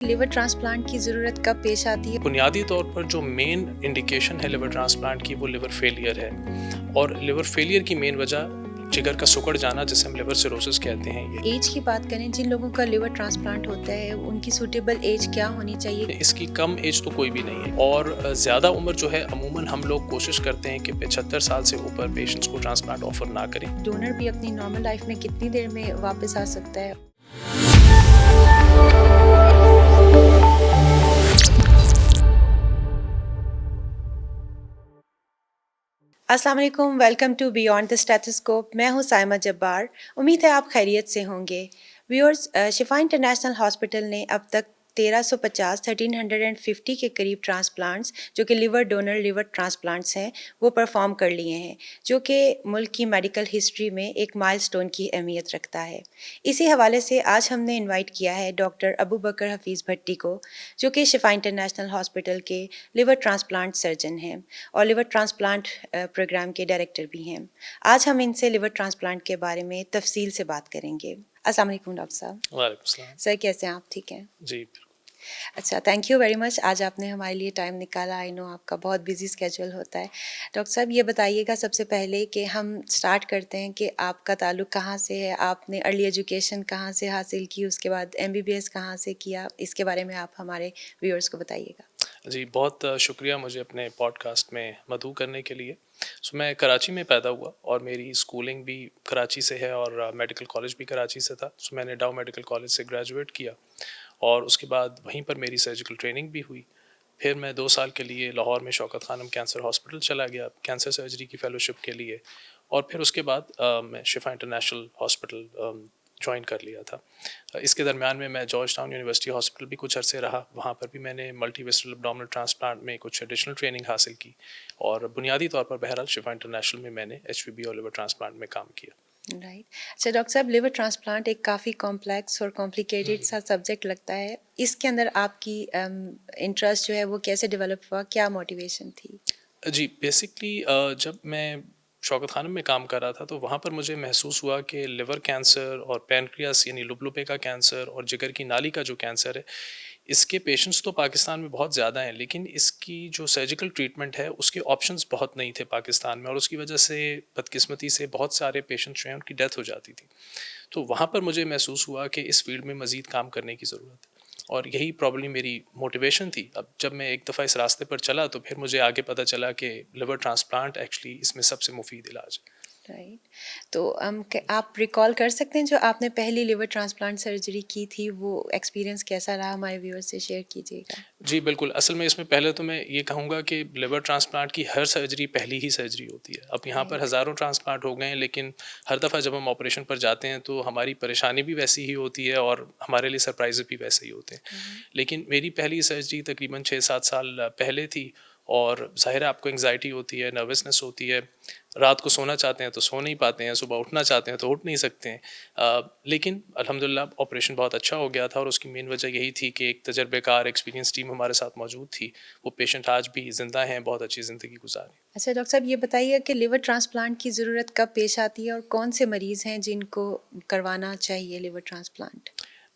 Liver transplant की ज़रूरत कब पेश आती है? बुनियादी तौर पर जो मेन इंडिकेशन है लिवर ट्रांसप्लांट की वो लिवर फेलियर है। और लिवर फेलियर की मेन वजह जिगर का सिकुड़ जाना, जिसे हम लिवर सिरोसिस कहते हैं। ये एज की बात करें, जिन लोगों का लिवर ट्रांसप्लांट होता है, उनकी सूटेबल एज क्या होनी चाहिए? इसकी कम एज तो कोई भी नहीं है, और ज़्यादा उम्र जो है अमूमन हम लोग कोशिश करते हैं कि 75 साल से ऊपर पेशेंट्स को ट्रांसप्लांट ऑफर ना करें। डोनर भी अपनी नॉर्मल लाइफ में कितनी देर में वापस आ सकता है? अस्सलाम वालेकुम, welcome to beyond the stethoscope. मैं हूं साइमा जब्बार। उम्मीद है आप खैरियत से होंगे। व्यूअर्स, शिफा इंटरनेशनल हॉस्पिटल ने अब तक 1350 के करीब ट्रांसप्लांट्स, जो कि लिवर डोनर लिवर ट्रांसप्लांट्स हैं, वो परफॉर्म कर लिए हैं, जो कि मुल्क की मेडिकल हिस्ट्री में एक माइलस्टोन की अहमियत रखता है। इसी हवाले से आज हमने इनवाइट किया है डॉक्टर अबू बकर हफीज़ भट्टी को, जो कि शिफा इंटरनेशनल हॉस्पिटल के लिवर ट्रांसप्लांट सर्जन हैं और लिवर ट्रांसप्लांट प्रोग्राम के डायरेक्टर भी हैं। आज हम इनसे लिवर ट्रांसप्लांट के बारे में तफसील से बात करेंगे। अस्सलाम वालेकुम डॉक्टर साहब। वालेकुम सलाम। सर, कैसे हैं आप? ठीक हैं? जी। अच्छा, थैंक यू वेरी मच। आज आपने हमारे लिए टाइम निकाला। आई नो आपका बहुत बिजी स्केड्यूल होता है। डॉक्टर साहब, ये बताइएगा सबसे पहले कि हम स्टार्ट करते हैं कि आपका ताल्लुक़ कहाँ से है? आपने अर्ली एजुकेशन कहाँ से हासिल की? उसके बाद एमबीबीएस कहाँ से किया? इसके बारे में आप हमारे व्यूअर्स को बताइएगा। जी, बहुत शुक्रिया मुझे अपने पॉडकास्ट में मदऊ करने के लिए। मैं कराची में पैदा हुआ और मेरी स्कूलिंग भी कराची से है, और मेडिकल कॉलेज भी कराची से था। मैंने डाउ मेडिकल कॉलेज से ग्रेजुएट किया, और उसके बाद वहीं पर मेरी सर्जिकल ट्रेनिंग भी हुई। फिर मैं 2 साल के लिए लाहौर में शौकत खानम कैंसर हॉस्पिटल चला गया कैंसर सर्जरी की फ़ेलोशिप के लिए, और फिर उसके बाद मैं शिफा इंटरनेशनल हॉस्पिटल जॉइन कर लिया था। इसके दरमियान में मैं जॉर्ज टाउन यूनिवर्सिटी हॉस्पिटल भी कुछ अरसे रहा। वहाँ पर भी मैंने मल्टी विसरल एब्डोमिनल ट्रांसप्लांट में कुछ एडिशनल ट्रेनिंग हासिल की, और बुनियादी तौर पर बहरहाल शिफा इंटरनेशनल में मैंने एचवीबी और लिवर ट्रांसप्लांट में काम किया। राइट। अच्छा डॉक्टर साहब, लिवर ट्रांसप्लांट एक काफ़ी कॉम्प्लेक्स और कॉम्प्लिकेटेड सा सब्जेक्ट लगता है। इसके अंदर आपकी इंटरेस्ट जो है वो कैसे डेवलप हुआ? क्या मोटिवेशन थी? जी, बेसिकली जब मैं शौकत खानम में काम कर रहा था, तो वहाँ पर मुझे महसूस हुआ कि लिवर कैंसर और पैनक्रियास यानी लुबलुबे का कैंसर और जिगर की नाली का जो कैंसर है, इसके पेशेंट्स तो पाकिस्तान में बहुत ज़्यादा हैं, लेकिन इसकी जो सर्जिकल ट्रीटमेंट है उसके ऑप्शंस बहुत नहीं थे पाकिस्तान में, और उसकी वजह से बदकिस्मती से बहुत सारे पेशेंट्स जो हैं उनकी डेथ हो जाती थी। तो वहाँ पर मुझे महसूस हुआ कि इस फील्ड में मज़ीद काम करने की ज़रूरत है, और यही प्रॉब्लली मेरी मोटिवेशन थी। अब जब मैं एक दफ़ा इस रास्ते पर चला, तो फिर मुझे आगे पता चला कि लिवर ट्रांसप्लांट एक्चुअली इसमें सबसे मुफीद इलाज है। राइट। तो आप रिकॉल कर सकते हैं जो आपने पहली लिवर ट्रांसप्लांट सर्जरी की थी, वो एक्सपीरियंस कैसा रहा? हमारे व्यूअर्स से शेयर कीजिएगा। जी, बिल्कुल। असल में इसमें पहले तो मैं ये कहूँगा कि लिवर ट्रांसप्लांट की हर सर्जरी पहली ही सर्जरी होती है। अब यहाँ पर राइट। हज़ारों ट्रांसप्लांट हो गए हैं, लेकिन हर दफ़ा जब हम ऑपरेशन पर जाते हैं, तो हमारी परेशानी भी वैसी ही होती है, और हमारे लिए सरप्राइज़ भी वैसे ही होते हैं। लेकिन मेरी पहली सर्जरी तकरीबन 6-7 साल पहले थी, और ज़ाहिर है आपको एंग्ज़ायटी होती है, नर्वसनेस होती है। रात को सोना चाहते हैं तो सो नहीं पाते हैं, सुबह उठना चाहते हैं तो उठ नहीं सकते हैं। लेकिन अल्हम्दुलिल्लाह ऑपरेशन बहुत अच्छा हो गया था, और उसकी मेन वजह यही थी कि एक तजर्बेकार एक्सपीरियंस टीम हमारे साथ मौजूद थी। वो पेशेंट आज भी ज़िंदा हैं, बहुत अच्छी ज़िंदगी गुजारी। अच्छा डॉक्टर साहब, ये बताइए कि लिवर ट्रांसप्लांट की ज़रूरत कब पेश आती है और कौन से मरीज़ हैं जिनको करवाना चाहिए लिवर ट्रांसप्लांट?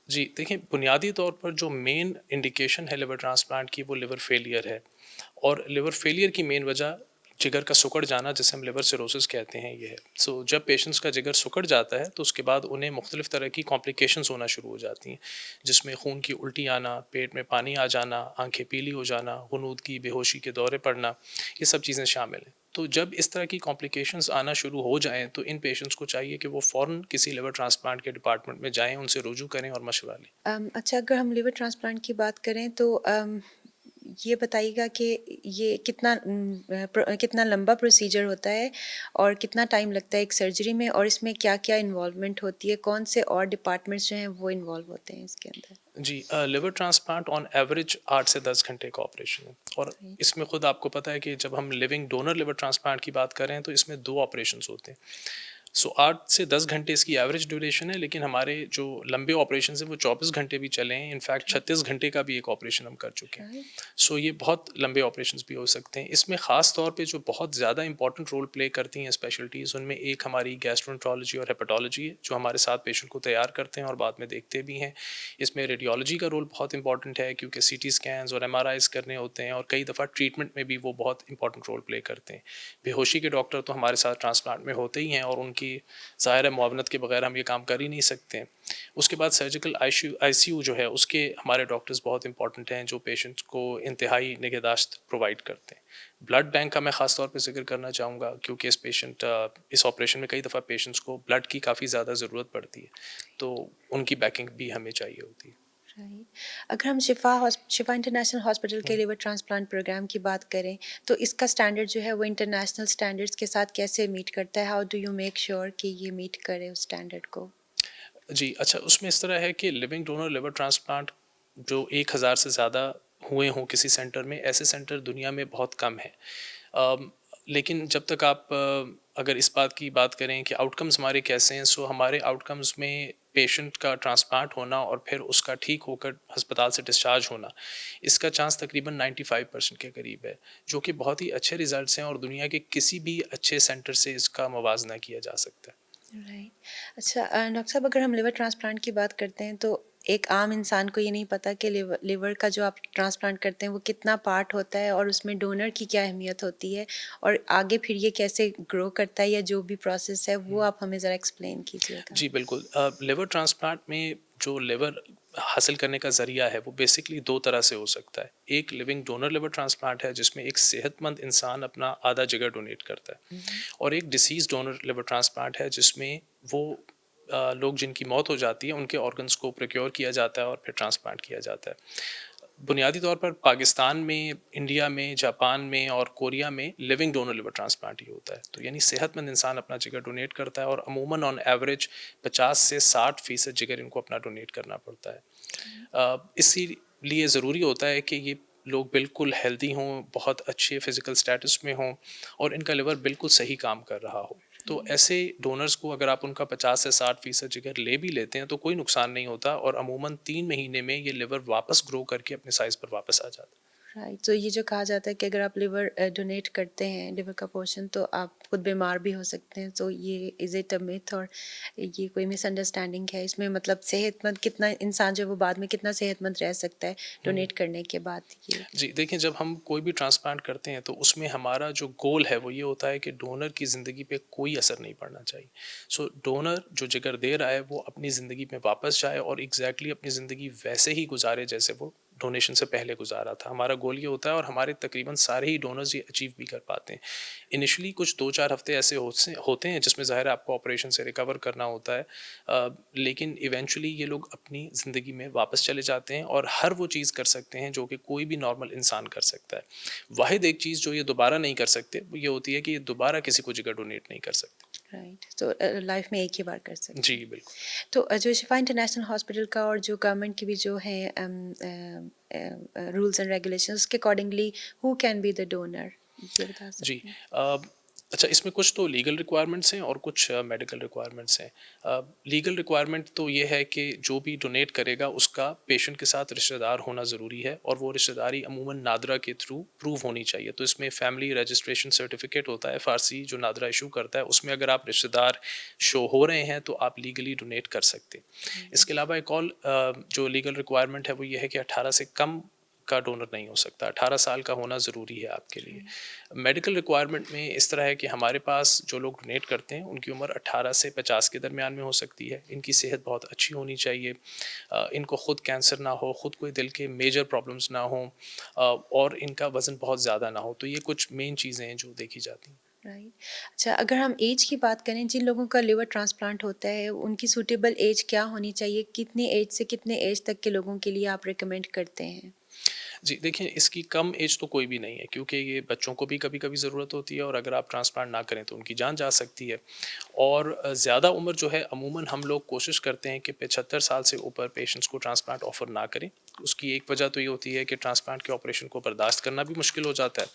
जी, देखिए, बुनियादी तौर पर जो मेन इंडिकेशन है लिवर ट्रांसप्लांट की वो लिवर फेलियर है, और लिवर फेलियर की मेन वजह जिगर का सिकुड़ जाना, जिसे हम लिवर सिरोसिस कहते हैं, ये है। जब पेशेंट्स का जिगर सिकुड़ जाता है, तो उसके बाद उन्हें मुख्तलिफ तरह की कॉम्प्लिकेशंस होना शुरू हो जाती हैं, जिसमें खून की उल्टी आना, पेट में पानी आ जाना, आंखें पीली हो जाना, गुनूदगी, बेहोशी के दौरे पड़ना, ये सब चीज़ें शामिल हैं। तो जब इस तरह की कॉम्प्लिकेशंस आना शुरू हो जाएँ, तो इन पेशेंट्स को चाहिए कि वो फ़ौरन किसी लिवर ट्रांसप्लांट के डिपार्टमेंट में जाएँ, उनसे रुजू करें और मशवरा लें। अच्छा, अगर हम लिवर ट्रांसप्लांट की बात करें तो ये बताइएगा कि ये कितना लंबा प्रोसीजर होता है और कितना टाइम लगता है एक सर्जरी में, और इसमें क्या-क्या इन्वॉल्वमेंट होती है? कौन से और डिपार्टमेंट्स जो हैं वो इन्वॉल्व होते हैं इसके अंदर? जी, लिवर ट्रांसप्लांट ऑन एवरेज 8 से 10 घंटे का ऑपरेशन है, और राइट। इसमें खुद आपको पता है कि जब हम लिविंग डोनर लिवर ट्रांसप्लांट की बात करें, तो इसमें 2 ऑपरेशंस होते हैं। सो 8 से 10 घंटे इसकी एवरेज ड्यूरेशन है, लेकिन हमारे जो लंबे ऑपरेशन हैं वो 24 घंटे भी चले हैं, इनफैक्ट 36 घंटे का भी एक ऑपरेशन हम कर चुके हैं। राइट। सो ये बहुत लंबे ऑपरेशंस भी हो सकते हैं। इसमें ख़ास तौर पे जो बहुत ज़्यादा इंपॉर्टेंट रोल प्ले करती हैं स्पेशलिटीज़, उनमें एक हमारी गैस्ट्रोएंटरोलॉजी और हेपेटोलॉजी है, जो हमारे साथ पेशेंट को तैयार करते हैं और बाद में देखते भी हैं। इसमें रेडियोलॉजी का रोल बहुत इंपॉर्टेंट है, क्योंकि सीटी स्कैन्स और एमआरआईज़ करने होते हैं, और कई दफ़ा ट्रीटमेंट में भी वो बहुत इंपॉर्टेंट रोल प्ले करते हैं। बेहोशी के डॉक्टर तो हमारे साथ ट्रांसप्लांट में होते ही हैं, और उनकी ज़ाहिर है मुआवनत के बगैर हम ये काम कर ही नहीं सकते हैं। उसके बाद सर्जिकल आईसीयू जो है, उसके हमारे डॉक्टर्स बहुत इंपॉर्टेंट हैं, जो पेशेंट्स को इंतहाई निगहदाश्त प्रोवाइड करते हैं। ब्लड बैंक का मैं ख़ास तौर पे ज़िक्र करना चाहूँगा, क्योंकि इस ऑपरेशन में कई दफ़ा पेशेंट्स को ब्लड की काफ़ी ज़्यादा ज़रूरत पड़ती है, तो उनकी बैकिंग भी हमें चाहिए होती है। राइट। अगर हम शिफा इंटरनेशनल हॉस्पिटल के लिवर ट्रांसप्लांट प्रोग्राम की बात करें, तो इसका स्टैंडर्ड जो है वो इंटरनेशनल स्टैंडर्ड्स के साथ कैसे मीट करता है? How do you make sure कि ये मीट करे उस स्टैंडर्ड को? जी, अच्छा, उसमें इस तरह है कि लिविंग डोनर लिवर ट्रांसप्लांट जो 1000 से ज़्यादा हुए हों किसी सेंटर में, ऐसे सेंटर दुनिया में बहुत कम हैं। लेकिन जब तक आप अगर इस बात की बात करें कि आउटकम्स हमारे कैसे हैं, सो हमारे आउटकम्स में पेशेंट का ट्रांसप्लांट होना और फिर उसका ठीक होकर अस्पताल से डिस्चार्ज होना, इसका चांस तकरीबन 95% के करीब है, जो कि बहुत ही अच्छे रिजल्ट्स हैं, और दुनिया के किसी भी अच्छे सेंटर से इसका मुवाजना किया जा सकता है। राइट। अच्छा, डॉक्टर साहब, अगर हम लिवर ट्रांसप्लांट की बात करते हैं तो एक आम इंसान को ये नहीं पता कि लिवर का जो आप ट्रांसप्लांट करते हैं वो कितना पार्ट होता है और उसमें डोनर की क्या अहमियत होती है, और आगे फिर ये कैसे ग्रो करता है, या जो भी प्रोसेस है वो आप हमें ज़रा एक्सप्लेन कीजिएगा। जी, बिल्कुल। लिवर ट्रांसप्लांट में जो लिवर हासिल करने का ज़रिया है, वो बेसिकली 2 तरह से हो सकता है। एक लिविंग डोनर लिवर ट्रांसप्लांट है, जिसमें एक सेहतमंद इंसान अपना आधा जिगर डोनेट करता है, हम्म। और एक डिसीज़ डोनर लिवर ट्रांसप्लांट है, जिसमें वो लोग जिनकी मौत हो जाती है, उनके ऑर्गन्स को प्रोक्योर किया जाता है और फिर ट्रांसप्लांट किया जाता है। बुनियादी तौर पर पाकिस्तान में, इंडिया में, जापान में और कोरिया में लिविंग डोनर लिवर ट्रांसप्लांट ही होता है। तो यानी सेहतमंद इंसान अपना जिगर डोनेट करता है, और अमूमन ऑन एवरेज 50 से 60% जिगर इनको अपना डोनेट करना पड़ता है। इसीलिए ज़रूरी होता है कि ये लोग बिल्कुल हेल्दी हों, बहुत अच्छे फिज़िकल स्टेटस में हों, और इनका लिवर बिल्कुल सही काम कर रहा हो। तो ऐसे डोनर्स को अगर आप उनका 50 से 60% जिगर ले भी लेते हैं, तो कोई नुकसान नहीं होता, और अमूमन 3 महीने में ये लिवर वापस ग्रो करके अपने साइज़ पर वापस आ जाता है। राइट। तो ये जो कहा जाता है कि अगर आप लिवर डोनेट करते हैं, लिवर का पोर्शन, तो आप खुद बीमार भी हो सकते हैं, तो ये इज़ इट अ मिथ, और ये कोई मिसअंडरस्टैंडिंग है इसमें? मतलब सेहतमंद कितना इंसान जो है वो बाद में कितना सेहतमंद रह सकता है हुँ। डोनेट करने के बाद, ये? जी, देखिए, जब हम कोई भी ट्रांसप्लांट करते हैं, तो उसमें हमारा जो गोल है वो ये होता है कि डोनर की ज़िंदगी पे कोई असर नहीं पड़ना चाहिए। सो डोनर जो जिगर दे रहा है, वो अपनी ज़िंदगी में वापस जाए और एग्ज़ैक्टली अपनी ज़िंदगी वैसे ही गुज़ारे जैसे वो डोनेशन से पहले गुज़ारा था। हमारा गोल ये होता है, और हमारे तकरीबन सारे ही डोनर्स ये अचीव भी कर पाते हैं। इनिशियली कुछ 2-4 हफ़्ते ऐसे होते हैं जिसमें ज़ाहिर है आपको ऑपरेशन से रिकवर करना होता है। लेकिन इवेंचुअली ये लोग अपनी ज़िंदगी में वापस चले जाते हैं, और हर वो चीज़ कर सकते हैं जो कि कोई भी नॉर्मल इंसान कर सकता है। वाहिद एक चीज़ जो ये दोबारा नहीं कर सकते, वो ये होती है कि ये दोबारा किसी को जिगर डोनेट नहीं कर सकते। राइट। तो लाइफ में एक ही बार कर सकते जी, हैं। बिल्कुल। तो जो शिफा इंटरनेशनल हॉस्पिटल का और जो गवर्नमेंट की भी जो है रूल्स एंड रेगुलेशंस, उसके accordingly who can be the donor, ये बता जी। सकते हैं? अ, अच्छा, इसमें कुछ तो लीगल रिक्वायरमेंट्स हैं और कुछ मेडिकल रिक्वायरमेंट्स हैं। लीगल रिक्वायरमेंट तो ये है कि जो भी डोनेट करेगा उसका पेशेंट के साथ रिश्तेदार होना ज़रूरी है, और वो रिश्तेदारी अमूमन नादरा के थ्रू प्रूव होनी चाहिए। तो इसमें फैमिली रजिस्ट्रेशन सर्टिफिकेट होता है, फ़ारसी, जो नादरा इशू करता है, उसमें अगर आप रिश्तेदार शो हो रहे हैं तो आप लीगली डोनेट कर सकते हैं। इसके अलावा एक और जो लीगल रिक्वायरमेंट है वो ये है कि 18 से कम का डोनर नहीं हो सकता, 18 साल का होना ज़रूरी है आपके लिए। मेडिकल रिक्वायरमेंट में इस तरह है कि हमारे पास जो लोग डोनेट करते हैं उनकी उम्र 18 से 50 के दरमियान में हो सकती है। इनकी सेहत बहुत अच्छी होनी चाहिए, इनको खुद कैंसर ना हो, खुद कोई दिल के मेजर प्रॉब्लम्स ना हों, और इनका वज़न बहुत ज़्यादा ना हो। तो ये कुछ मेन चीज़ें हैं जो देखी जाती हैं। राइट। अच्छा, अगर हम एज की बात करें, जिन लोगों का लिवर ट्रांसप्लांट होता है उनकी सूटेबल एज क्या होनी चाहिए? कितनी एज से कितने एज तक के लोगों के लिए आप रिकमेंड करते हैं? जी, देखिए इसकी कम एज तो कोई भी नहीं है क्योंकि ये बच्चों को भी कभी-कभी ज़रूरत होती है और अगर आप ट्रांसप्लांट ना करें तो उनकी जान जा सकती है। और ज़्यादा उम्र जो है अमूमन हम लोग कोशिश करते हैं कि 75 साल से ऊपर पेशेंट्स को ट्रांसप्लांट ऑफ़र ना करें। उसकी एक वजह तो ये होती है कि ट्रांसप्लांट के ऑपरेशन को बर्दाश्त करना भी मुश्किल हो जाता है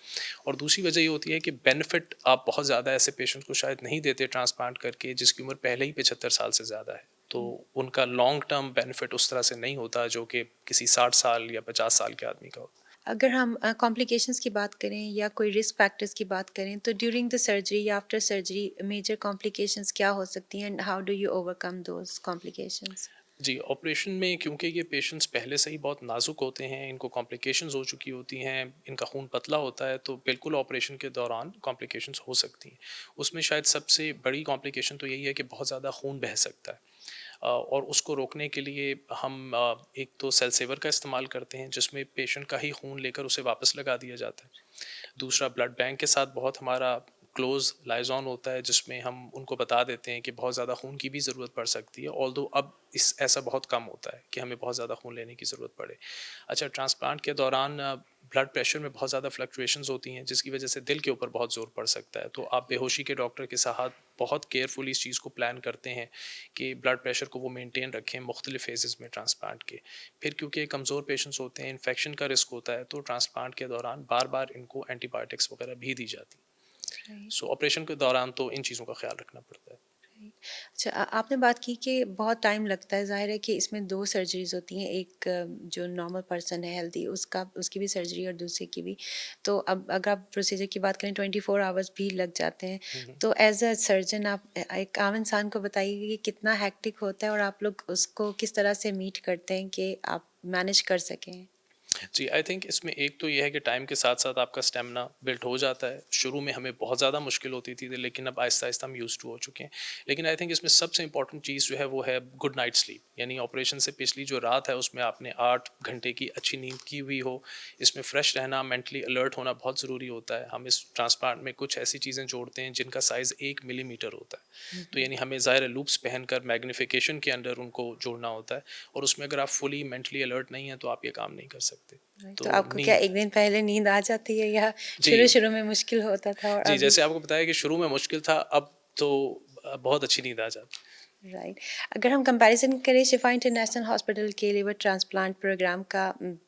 और दूसरी वजह ये होती है कि बेनिफिट आप बहुत ज़्यादा ऐसे पेशेंट्स को शायद नहीं देते ट्रांसप्लांट करके जिसकी उम्र पहले ही 75 साल से ज़्यादा है। तो उनका लॉन्ग टर्म बेनिफिट उस तरह से नहीं होता जो कि किसी 60 साल या 50 साल के आदमी का होता है। अगर हम कॉम्प्लिकेशंस की बात करें या कोई रिस्क फैक्टर्स की बात करें तो ड्यूरिंग द सर्जरी या आफ्टर सर्जरी मेजर कॉम्प्लिकेशंस क्या हो सकती हैं and how do you overcome those complications? जी, ऑपरेशन में क्योंकि ये पेशेंट्स पहले से ही बहुत नाज़ुक होते हैं, इनको कॉम्प्लिकेशंस हो चुकी होती हैं, इनका खून पतला होता है, तो बिल्कुल ऑपरेशन के दौरान कॉम्प्लिकेशंस हो सकती हैं। उसमें शायद सबसे बड़ी कॉम्प्लिकेशन तो यही है कि बहुत ज़्यादा खून बह सकता है। और उसको रोकने के लिए हम एक तो सेल सेवर का इस्तेमाल करते हैं, जिसमें पेशेंट का ही खून लेकर उसे वापस लगा दिया जाता है। दूसरा ब्लड बैंक के साथ बहुत हमारा क्लोज लाइजॉन होता है जिसमें हम उनको बता देते हैं कि बहुत ज़्यादा खून की भी ज़रूरत पड़ सकती है ऑल्दो अब इस ऐसा बहुत कम होता है कि हमें बहुत ज़्यादा खून लेने की ज़रूरत पड़े। अच्छा, ट्रांसप्लांट के दौरान ब्लड प्रेशर में बहुत ज़्यादा फ्लक्चुएशंस होती हैं जिसकी वजह से दिल के ऊपर बहुत ज़ोर पड़ सकता है, तो आप बेहोशी के डॉक्टर के साथ बहुत केयरफुली इस चीज़ को प्लान करते हैं कि ब्लड प्रेशर को वो मेंटेन रखें मुख्तलिफ फेजेस में ट्रांसप्लांट के। फिर क्योंकि कमज़ोर पेशेंट्स होते हैं, इन्फेक्शन का रिस्क होता है, तो ट्रांसप्लांट के दौरान बार बार इनको एंटीबायोटिक्स वगैरह भी दी जाती है। राइट। सो ऑपरेशन के दौरान तो इन चीज़ों का ख्याल रखना पड़ता है। राइट। अच्छा, आपने बात की कि बहुत टाइम लगता है, ज़ाहिर है कि इसमें 2 सर्जरीज़ होती हैं, एक जो नॉर्मल पर्सन है हेल्दी उसका उसकी भी सर्जरी और दूसरे की भी। तो अब अगर आप प्रोसीजर की बात करें 24 आवर्स भी लग जाते हैं। हुँ, हुँ। तो एज़ अ सर्जन आप एक आम इंसान को बताइए कि कितना हेक्टिक होता है और आप लोग उसको किस तरह से मीट करते हैं कि आप मैनेज कर सकें? जी, आई थिंक इसमें एक तो ये है कि टाइम के साथ-साथ आपका स्टैमिना बिल्ड हो जाता है। शुरू में हमें बहुत ज़्यादा मुश्किल होती थी, लेकिन अब आहिस्ता-आहिस्ता हम यूज़्ड टू हो चुके हैं। लेकिन आई थिंक इसमें सबसे इम्पोर्टेंट चीज़ जो है वो है गुड नाइट स्लीप। यानी ऑपरेशन से पिछली जो रात है उसमें आपने 8 घंटे की अच्छी नींद की हुई हो। इसमें फ्रेश रहना, मेंटली अलर्ट होना बहुत ज़रूरी होता है। हम इस ट्रांसप्लांट में कुछ ऐसी चीज़ें जोड़ते हैं जिनका साइज़ 1 मिलीमीटर होता है। हुँ, तो हुँ। यानी हमें ज़ाहिर है लूप्स पहनकर मैग्निफिकेशन के अंडर उनको जोड़ना होता है और उसमें अगर आप फुली मेंटली अलर्ट नहीं हैं तो आप ये काम नहीं कर सकते। राइट, तो तो आपको क्या नींद। 1 दिन पहले नींद आ जाती है या जी, शुरू-शुरू में मुश्किल होता था और जी, अभी? जैसे आपको बताया कि शुरू में मुश्किल था, अब तो बहुत अच्छी नींद आ जाती राइट। अगर हम कंपैरिजन करें शिफा इंटरनेशनल हॉस्पिटल के लिवर ट्रांसप्लांट प्रोग्राम का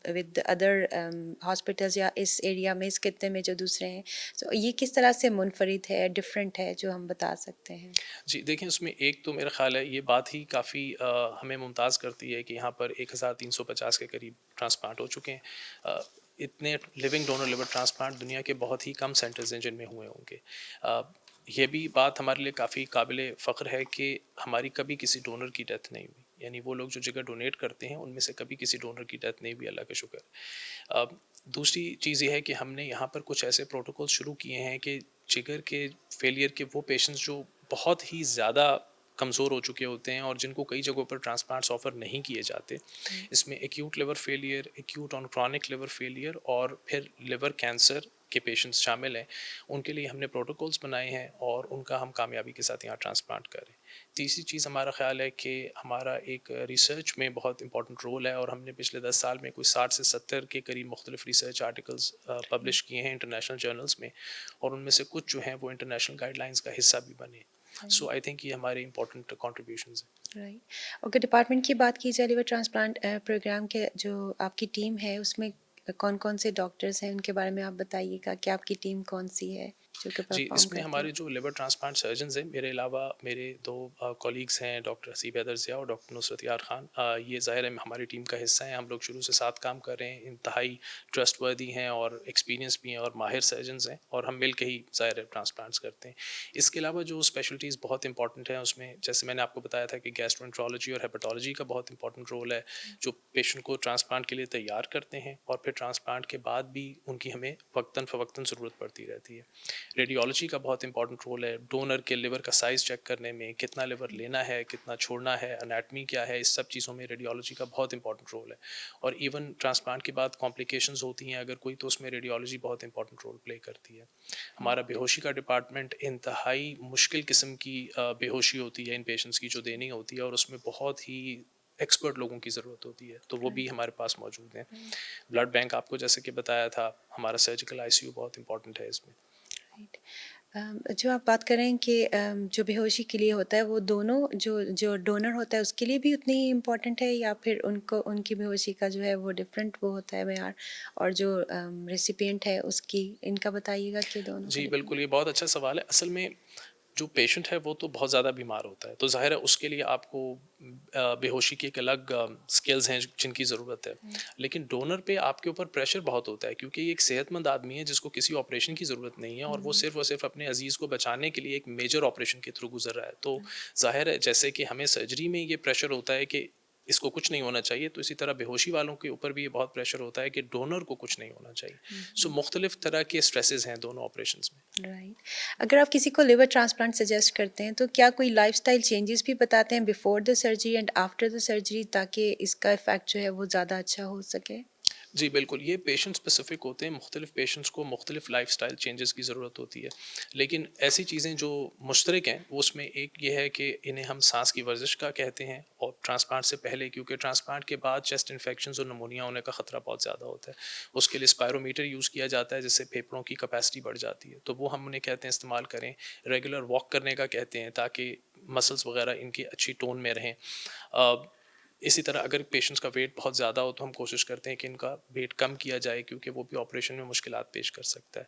विद अदर हॉस्पिटल्स या इस एरिया में, इस खित्ते में जो दूसरे हैं, तो ये किस तरह से मुनफरिद है, डिफरेंट है, जो हम बता सकते हैं? है। जी, देखिए उसमें एक तो मेरा ख़्याल है ये बात ही काफ़ी हमें मुमताज़ करती है कि यहाँ पर 1350 के करीब ट्रांसप्लांट हो चुके हैं। इतने लिविंग डोनर लिवर ट्रांसप्लांट दुनिया के बहुत ही कम सेंटर्स हैं जिनमें हुए होंगे। अ, ये भी बात हमारे लिए काफ़ी काबिले फ़ख्र है कि हमारी कभी किसी डोनर की डेथ नहीं हुई। यानी वो लोग जो जिगर डोनेट करते हैं उनमें से कभी किसी डोनर की डेथ नहीं हुई, अल्लाह का शुक्र है। दूसरी चीज़ ये है कि हमने यहाँ पर कुछ ऐसे प्रोटोकॉल शुरू किए हैं कि जिगर के फेलियर के वो पेशेंट्स जो बहुत ही ज़्यादा कमज़ोर हो चुके होते हैं और जिनको कई जगहों पर ट्रांसप्लांट्स ऑफ़र नहीं किए जाते। राइट। इसमें acute liver failure, acute on chronic liver failure और फिर लिवर कैंसर के पेशेंट्स शामिल हैं। उनके लिए हमने प्रोटोकॉल्स बनाए हैं और उनका हम कामयाबी के साथ यहाँ ट्रांसप्लांट करें। तीसरी चीज़ हमारा ख़्याल है कि हमारा एक रिसर्च में बहुत इंपॉर्टेंट रोल है और हमने पिछले 10 साल में कोई 60 से 70 के करीब मुख्तलिफ रिसर्च आर्टिकल्स पब्लिश किए हैं इंटरनेशनल जर्नल्स में और उनमें से कुछ जो हैं वो इंटरनेशनल गाइडलाइंस का हिस्सा भी बने। सो राइट। आई थिंक ये हमारे इंपॉर्टेंट कॉन्ट्रीब्यूशंस हैं। राइट। अगर डिपार्टमेंट की बात की जाए लिवर ट्रांसप्लांट प्रोग्राम के, जो आपकी टीम है उसमें कौन-कौन से डॉक्टर्स हैं, उनके बारे में आप बताइएगा कि आपकी टीम कौन-सी है जो कि जी, परफॉर्म इसमें करती है? हमारे जो लिवर ट्रांसप्लांट सर्जन्स हैं, मेरे अलावा मेरे 2 कॉलीग्स हैं, डॉक्टर हसीब हैदर ज़िया और डॉक्टर नुसरत यार खान। ये ज़ाहिर है हमारी टीम का हिस्सा हैं, हम लोग शुरू से साथ काम कर रहे हैं, इंतहाई ट्रस्टवर्दी हैं और एक्सपीरियंस भी हैं और माहिर सर्जन्स हैं और हम मिल के ही ज़ाहिर है ट्रांसप्लांट्स करते हैं। इसके अलावा जो स्पेशलिटीज़ बहुत इंपॉर्टेंट हैं उसमें जैसे मैंने आपको बताया था कि गैस्ट्रोएंटरोलॉजी और हेपेटोलॉजी का बहुत इंपॉर्टेंट रोल है, जो पेशेंट को ट्रांसप्लांट के लिए तैयार करते हैं और फिर ट्रांसप्लांट के बाद भी उनकी हमें वक्तन-फ़वक्तन ज़रूरत पड़ती रहती है। रेडियोलॉजी का बहुत इंपॉर्टेंट रोल है डोनर के लिवर का साइज़ चेक करने में, कितना लिवर लेना है, कितना छोड़ना है, अनाटमी क्या है, इस सब चीज़ों में रेडियोलॉजी का बहुत इंपॉर्टेंट रोल है। और इवन ट्रांसप्लांट के बाद कॉम्प्लिकेशंस होती हैं अगर कोई, तो उसमें रेडियोलॉजी बहुत इंपॉर्टेंट रोल प्ले करती है। हमारा बेहोशी का डिपार्टमेंट इंतहाई मुश्किल किस्म की बेहोशी होती है इन पेशेंट्स की जो देनी होती है और उसमें बहुत ही एक्सपर्ट लोगों की ज़रूरत होती है, तो वो भी राइट, हमारे पास मौजूद हैं। राइट, ब्लड बैंक आपको जैसे कि बताया था, हमारा सर्जिकल आईसीयू बहुत इंपॉर्टेंट है इसमें। राइट। जो आप बात कर रहे हैं कि जो बेहोशी के लिए होता है वो दोनों जो जो डोनर होता है उसके लिए भी उतनी ही इम्पोर्टेंट है, या फिर उनको उनकी बेहोशी का जो है वो डिफरेंट वो होता है मेयार, और जो रेसिपिएंट है उसकी, इनका बताइएगा कि दोनों का जी, डिफरेंट। बिल्कुल, ये बहुत अच्छा सवाल है। असल में जो पेशेंट है वो तो बहुत ज़्यादा बीमार होता है, तो ज़ाहिर है उसके लिए आपको बेहोशी की एक अलग स्किल्स हैं जिनकी ज़रूरत है। राइट, लेकिन डोनर पे आपके ऊपर प्रेशर बहुत होता है, क्योंकि ये एक सेहतमंद आदमी है जिसको किसी ऑपरेशन की ज़रूरत नहीं है, और वो सिर्फ़ और सिर्फ़ अपने अज़ीज़ को बचाने के लिए एक मेजर ऑपरेशन के थ्रू गुज़र रहा है। तो ज़ाहिर है जैसे कि हमें सर्जरी में ये प्रेशर होता है कि इसको कुछ नहीं होना चाहिए, तो इसी तरह बेहोशी वालों के ऊपर भी ये बहुत प्रेशर होता है कि डोनर को कुछ नहीं होना चाहिए। सो मुख्तलिफ तरह के स्ट्रेसेस हैं दोनों ऑपरेशंस में। राइट। अगर आप किसी को लिवर ट्रांसप्लांट सजेस्ट करते हैं तो क्या कोई लाइफस्टाइल चेंजेस भी बताते हैं before the surgery and after the surgery, ताकि इसका इफेक्ट जो है वो ज़्यादा अच्छा हो सके? जी, बिल्कुल, ये पेशेंट स्पेसिफ़िक होते हैं, मुख्तलिफ़ पेशेंट्स को मुख्तलिफ़ लाइफ़स्टाइल चेंजेस की ज़रूरत होती है। लेकिन ऐसी चीज़ें जो मुश्तरक हैं, वो उसमें एक ये है कि इन्हें हम साँस की वर्जिश का कहते हैं, और ट्रांसप्लांट से पहले, क्योंकि ट्रांसप्लांट के बाद चेस्ट इन्फेक्शंस और निमोनिया होने का ख़तरा बहुत ज़्यादा होता है। उसके लिए स्पायरोमीटर यूज़ किया जाता है, जिससे फेफड़ों की कैपेसिटी बढ़ जाती है। तो वो हम उन्हें कहते हैं इस्तेमाल करें। रेगुलर वॉक करने का कहते हैं, ताकि मसल्स वगैरह इनकी अच्छी टोन में रहें। अ, इसी तरह अगर पेशेंट्स का वेट बहुत ज़्यादा हो तो हम कोशिश करते हैं कि इनका वेट कम किया जाए, क्योंकि वो भी ऑपरेशन में मुश्किलात पेश कर सकता है।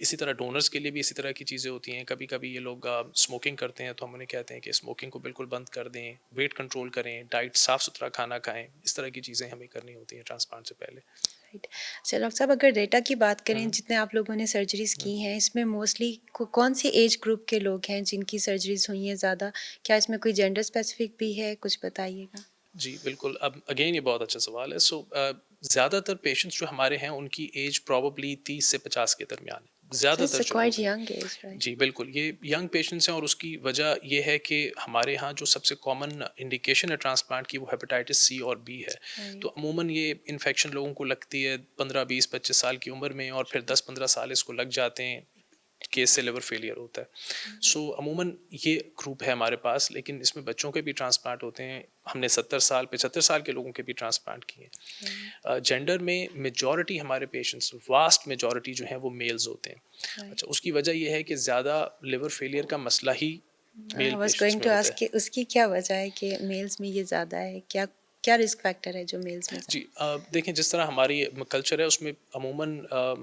इसी तरह डोनर्स के लिए भी इसी तरह की चीज़ें होती हैं। कभी कभी ये लोग स्मोकिंग करते हैं, तो हम उन्हें कहते हैं कि स्मोकिंग को बिल्कुल बंद कर दें, वेट कंट्रोल करें, डाइट साफ़ सुथरा खाना खाएं। इस तरह की चीज़ें हमें करनी होती हैं ट्रांसप्लांट से पहले। राइट। अच्छा डॉक्टर साहब, अगर डेटा की बात करें, हम्म, जितने आप लोगों ने सर्जरीज हम्म। की हैं इसमें मोस्टली कौन सी एज ग्रुप के लोग हैं जिनकी सर्जरीज हुई हैं ज़्यादा? क्या इसमें कोई जेंडर स्पेसिफिक भी है, कुछ बताइएगा? जी, बिल्कुल। अब अगेन ये बहुत अच्छा सवाल है। ज़्यादातर पेशेंट्स जो हमारे हैं उनकी एज प्रोबेबली 30 से 50 के दरमियान है। सो ज़्यादातर इट्स जो क्वाइट लोग हैं। Young age, right? जी, बिल्कुल, ये यंग पेशेंट्स हैं, और उसकी वजह ये है कि हमारे यहाँ जो सबसे कॉमन इंडिकेशन है ट्रांसप्लांट की, वो हेपेटाइटिस सी और बी है। तो राइट, अमूमन ये इन्फेक्शन लोगों को लगती है 15, 20, 25 साल की उम्र में, और फिर 10-15 साल इसको लग जाते हैं, केस से लिवर फेलियर होता है। सो अमूमन ये ग्रुप है हमारे पास, लेकिन इसमें बच्चों के भी ट्रांसप्लांट होते हैं। हमने 70 साल, 75 साल के लोगों के भी ट्रांसप्लांट किए राइट, हैं। जेंडर में मेजॉरिटी हमारे पेशेंट्स, वास्ट मेजॉरिटी जो है वो मेल्स होते हैं। राइट। अच्छा, उसकी वजह ये है कि ज़्यादा लिवर फेलियर का मसला ही आई मेल वाज पेशेंट्स गोइंग में टू होता आस्क है। कि उसकी क्या वजह है कि मेल्स में ये ज़्यादा है? क्या क्या रिस्क फैक्टर है जो मेल्स में जी, ज़्यादा? देखें, जिस तरह हमारी कल्चर है उसमें अमूमन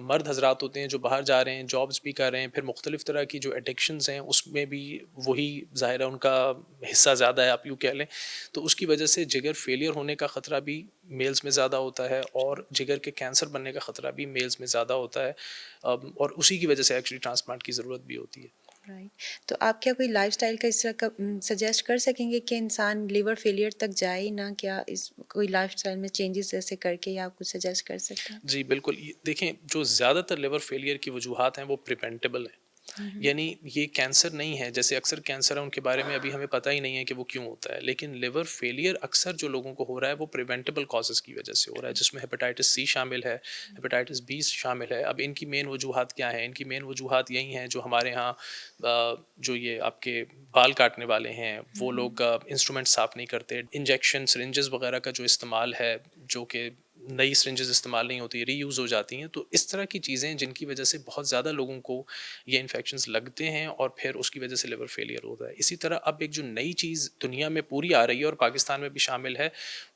मर्द हजरात होते हैं जो बाहर जा रहे हैं, जॉब्स भी कर रहे हैं, फिर मुख्तलिफ तरह की जो एडिक्शंस हैं उसमें भी वही ज़ाहिर है उनका हिस्सा ज़्यादा है, आप यूँ कह लें। तो उसकी वजह से जिगर फेलियर होने का ख़तरा भी मेल्स में ज़्यादा होता है, और जिगर के कैंसर बनने का ख़तरा भी मेल्स में ज़्यादा होता है। और उसी की वजह से एक्चुअली ट्रांसप्लांट की ज़रूरत भी होती है। राइट। तो आप क्या कोई लाइफ़स्टाइल का इस तरह का सजेस्ट कर सकेंगे कि इंसान लिवर फेलियर तक जाए ना? क्या इस कोई लाइफ़स्टाइल में चेंजेस ऐसे करके, या आप कुछ सजेस्ट कर सकते हैं? जी, बिल्कुल। ये देखें, जो ज़्यादातर लिवर फेलियर की वजूहात हैं वो प्रिवेंटेबल हैं। हुँ, हुँ। यानी ये कैंसर नहीं है, जैसे अक्सर कैंसर है उनके बारे में अभी हमें पता ही नहीं है कि वो क्यों होता है। लेकिन लिवर फेलियर अक्सर जो लोगों को हो रहा है वो प्रिवेंटेबल कॉजेज़ की वजह से हो रहा है, जिसमें हेपेटाइटिस सी शामिल है, हेपेटाइटिस बी शामिल है। अब इनकी मेन वजूहात क्या हैं? इनकी मेन वजूहात यही हैं जो हमारे यहाँ जो ये आपके बाल काटने वाले हैं, हुँ, वो हुँ। लोग इंस्ट्रूमेंट साफ़ नहीं करते। इंजेक्शन, सिरिंजेस वगैरह का जो इस्तेमाल है, जो कि नई सिरिंजेस इस्तेमाल नहीं होती, रीयूज़ हो जाती हैं। तो इस तरह की चीज़ें जिनकी वजह से बहुत ज़्यादा लोगों को ये इन्फेक्शंस लगते हैं, और फिर उसकी वजह से लिवर फेलियर होता है। इसी तरह अब एक जो नई चीज़ दुनिया में पूरी आ रही है और पाकिस्तान में भी शामिल है,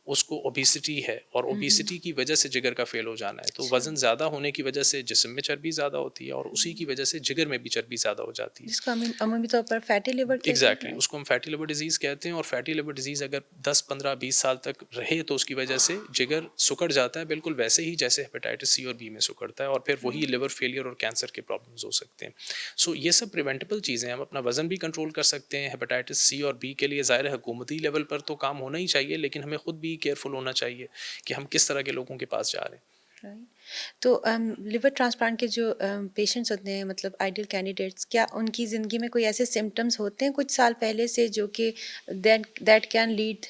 उसको ओबेसिटी है, और हुँ, हुँ। ओबेसिटी की वजह से जिगर का फेल हो जाना है। तो अच्छा। वज़न ज़्यादा होने की वजह से जिस्म में चर्बी ज़्यादा होती है, और उसी हुँ। की वजह से जिगर में भी चर्बी ज़्यादा हो जाती है। जिसको अमूमी तौर पर फैटी लिवर कहते हैं, एग्जैक्टली राइट? उसको हम फैटी लिवर डिजीज़ कहते हैं, और फैटी लिवर डिजीज़ अगर 10, 15, 20 साल तक रहे तो उसकी वजह से जिगर सुकड़ जाता है, बिल्कुल वैसे ही जैसे हेपेटाइटिस सी और बी में सुकड़ता है, और फिर वही राइट। लिवर फेलियर और कैंसर के प्रॉब्लम्स हो सकते हैं। सो ये सब प्रिवेंटेबल चीज़ें हैं। हम अपना वजन भी कंट्रोल कर सकते हैं। हेपेटाइटिस सी और बी के लिए ज़ाहिर है हुकूमती लेवल पर तो काम होना ही चाहिए, लेकिन हमें खुद भी केयरफुल होना चाहिए कि हम किस तरह के लोगों के पास जा रहे हैं। राइट। तो लिवर ट्रांसप्लांट के जो पेशेंट्स होते हैं, मतलब आइडियल कैंडिडेट्स, क्या उनकी ज़िंदगी में कोई ऐसे सिम्टम्स होते हैं कुछ साल पहले से जो कि that that can lead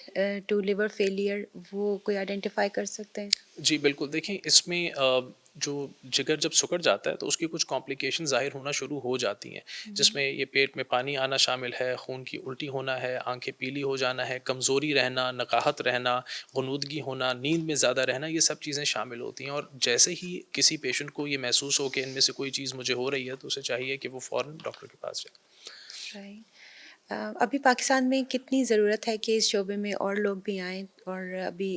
to liver failure, वो कोई आइडेंटिफाई कर सकते हैं? जी, बिल्कुल। देखें, इसमें जो जिगर जब सिकुड़ जाता है तो उसकी कुछ कॉम्प्लिकेशन ज़ाहिर होना शुरू हो जाती हैं, जिसमें ये पेट में पानी आना शामिल है, खून की उल्टी होना है, आंखें पीली हो जाना है, कमज़ोरी रहना, नकाहत रहना, ग़ुनूदगी होना, नींद में ज़्यादा रहना, ये सब चीज़ें शामिल होती हैं। और जैसे ही किसी पेशेंट को ये महसूस हो कि इनमें से कोई चीज़ मुझे हो रही है, तो उसे चाहिए कि वो फ़ौरन डॉक्टर के पास जाए। राइट। अभी पाकिस्तान में कितनी ज़रूरत है कि इस शोबे में और लोग भी आएँ, और अभी